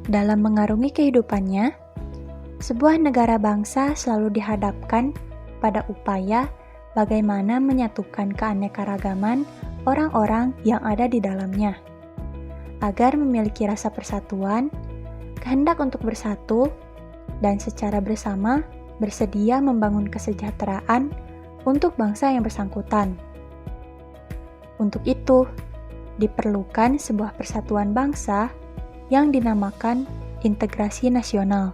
Dalam mengarungi kehidupannya, sebuah negara bangsa selalu dihadapkan pada upaya bagaimana menyatukan keanekaragaman orang-orang yang ada di dalamnya, agar memiliki rasa persatuan, kehendak untuk bersatu, dan secara bersama bersedia membangun kesejahteraan untuk bangsa yang bersangkutan. Untuk itu, diperlukan sebuah persatuan bangsa yang dinamakan integrasi nasional.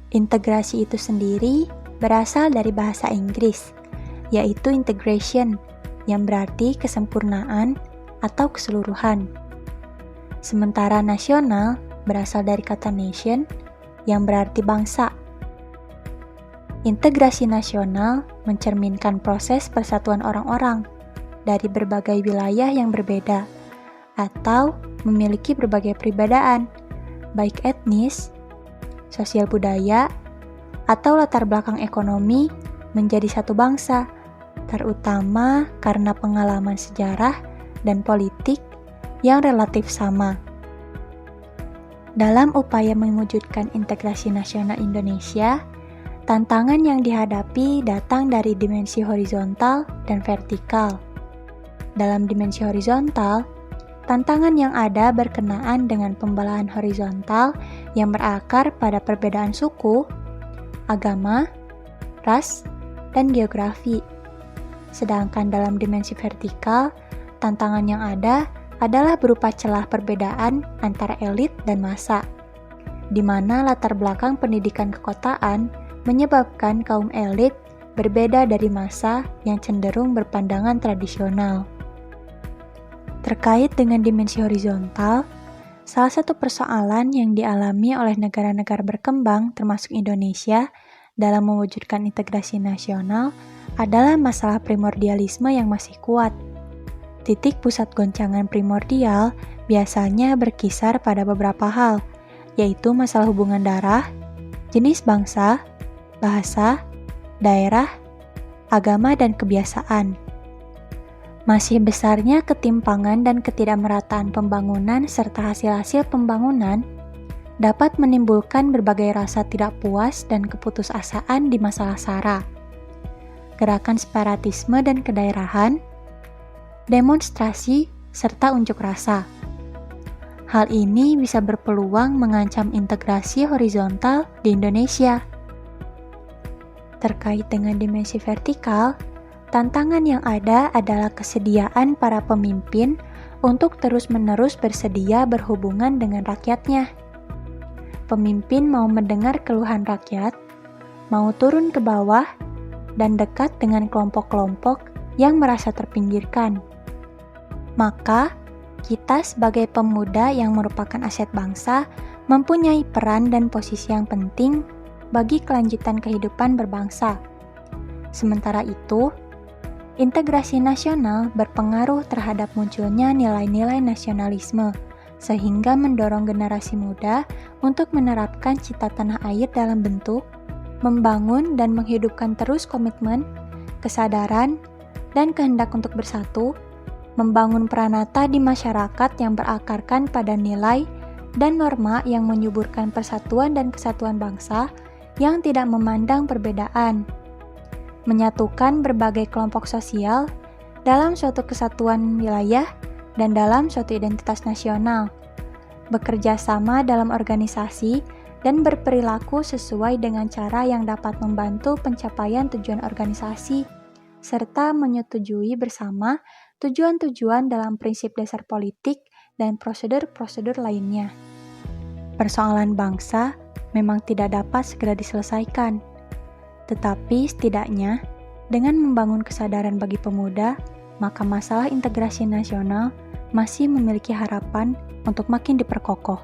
Integrasi itu sendiri berasal dari bahasa Inggris, yaitu integration, yang berarti kesempurnaan atau keseluruhan. Sementara nasional berasal dari kata nation, yang berarti bangsa. Integrasi nasional mencerminkan proses persatuan orang-orang dari berbagai wilayah yang berbeda, atau memiliki berbagai perbedaan, baik etnis, sosial budaya, atau latar belakang ekonomi menjadi satu bangsa, terutama karena pengalaman sejarah dan politik yang relatif sama. Dalam upaya mewujudkan integrasi nasional Indonesia, tantangan yang dihadapi datang dari dimensi horizontal dan vertikal. Dalam dimensi horizontal, tantangan yang ada berkenaan dengan pembelahan horizontal yang berakar pada perbedaan suku, agama, ras, dan geografi. Sedangkan dalam dimensi vertikal, tantangan yang ada adalah berupa celah perbedaan antara elit dan massa, di mana latar belakang pendidikan kekotaan menyebabkan kaum elit berbeda dari massa yang cenderung berpandangan tradisional. Terkait dengan dimensi horizontal, salah satu persoalan yang dialami oleh negara-negara berkembang termasuk Indonesia dalam mewujudkan integrasi nasional adalah masalah primordialisme yang masih kuat. Titik pusat goncangan primordial biasanya berkisar pada beberapa hal, yaitu masalah hubungan darah, jenis bangsa, bahasa, daerah, agama, dan kebiasaan. Masih besarnya ketimpangan dan ketidakmerataan pembangunan serta hasil-hasil pembangunan dapat menimbulkan berbagai rasa tidak puas dan keputusasaan di masalah SARA, gerakan separatisme dan kedaerahan, demonstrasi, serta unjuk rasa. Hal ini bisa berpeluang mengancam integrasi horizontal di Indonesia. Terkait dengan dimensi vertikal, tantangan yang ada adalah kesediaan para pemimpin untuk terus-menerus bersedia berhubungan dengan rakyatnya. Pemimpin mau mendengar keluhan rakyat, mau turun ke bawah, dan dekat dengan kelompok-kelompok yang merasa terpinggirkan. Maka, kita sebagai pemuda yang merupakan aset bangsa mempunyai peran dan posisi yang penting bagi kelanjutan kehidupan berbangsa. Sementara itu, integrasi nasional berpengaruh terhadap munculnya nilai-nilai nasionalisme, sehingga mendorong generasi muda untuk menerapkan cita tanah air dalam bentuk membangun dan menghidupkan terus komitmen, kesadaran, dan kehendak untuk bersatu, membangun pranata di masyarakat yang berakarkan pada nilai dan norma yang menyuburkan persatuan dan kesatuan bangsa yang tidak memandang perbedaan, menyatukan berbagai kelompok sosial dalam suatu kesatuan wilayah dan dalam suatu identitas nasional, bekerja sama dalam organisasi dan berperilaku sesuai dengan cara yang dapat membantu pencapaian tujuan organisasi, serta menyetujui bersama tujuan-tujuan dalam prinsip dasar politik dan prosedur-prosedur lainnya. Persoalan bangsa memang tidak dapat segera diselesaikan, tetapi setidaknya dengan membangun kesadaran bagi pemuda, maka masalah integrasi nasional masih memiliki harapan untuk makin diperkokoh.